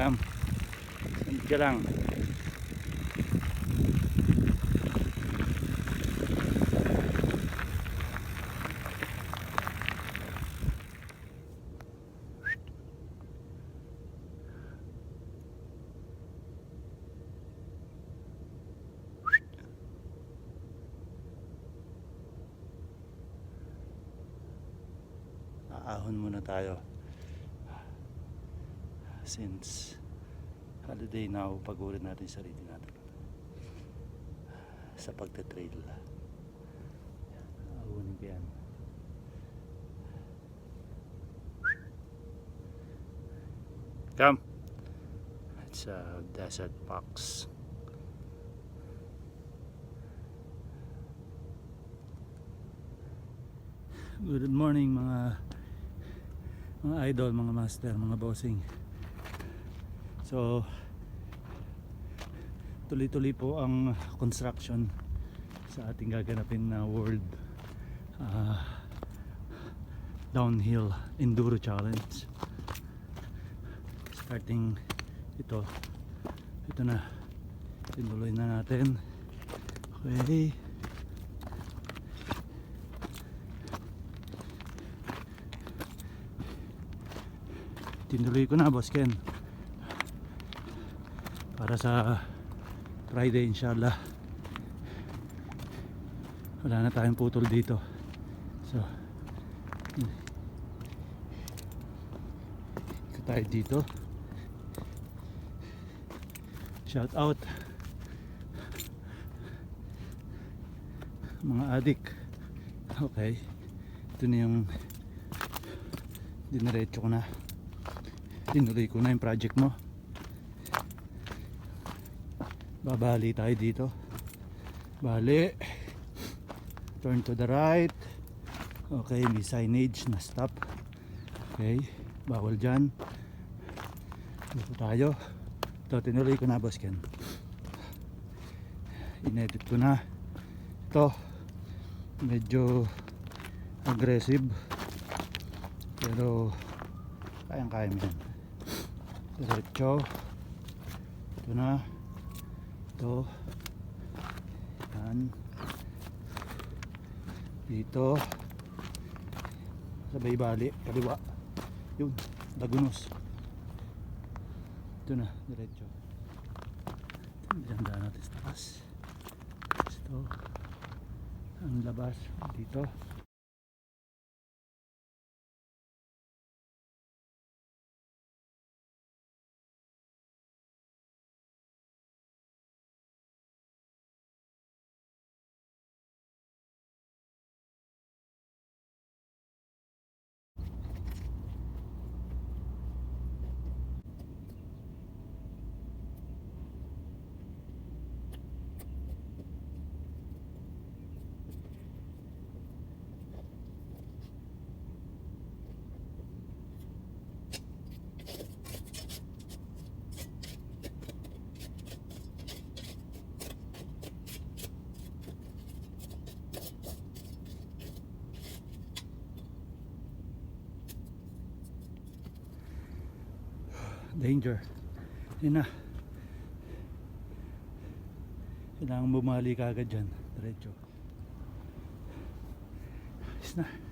Cam, sandali ka lang. Aahon muna tayo since holiday now. Pagurin natin sarili natin sa pagte-trail. Ahunin ko yan. Come, it's a desert fox. Good morning mga idol, mga master, mga bossing. So tuloy-tuloy po ang construction sa ating gaganapin na World Downhill Enduro Challenge. Starting ito na, tinuloy na natin. Okay, tinuloy ko na, Boss Ken, para sa Friday inshallah wala na tayong putol dito. So ikot tayo dito. Shout out mga adik. Okay, ito na yung diniretso ko na, tinuloy ko na yung project mo. Babali tayo dito. Bali, turn to the right. Okay, may signage na stop. Okay, bawal dyan. Dito tayo. Ito, tinuloy ko na, Boss Ken. Inedit ko na. Ito, medyo aggressive, pero kayang-kaya mo yan. Diretso. Ito na. Ito. Yan. Dito. Sabay bali. Kaliwa. Yun. Lagunos. Ito na. Diretso. Diyan natin sa taas. Ito. Ang labas. Dito. Danger. Yun na. Kailangan bumali ka agad dyan. Diretso. Ayos na.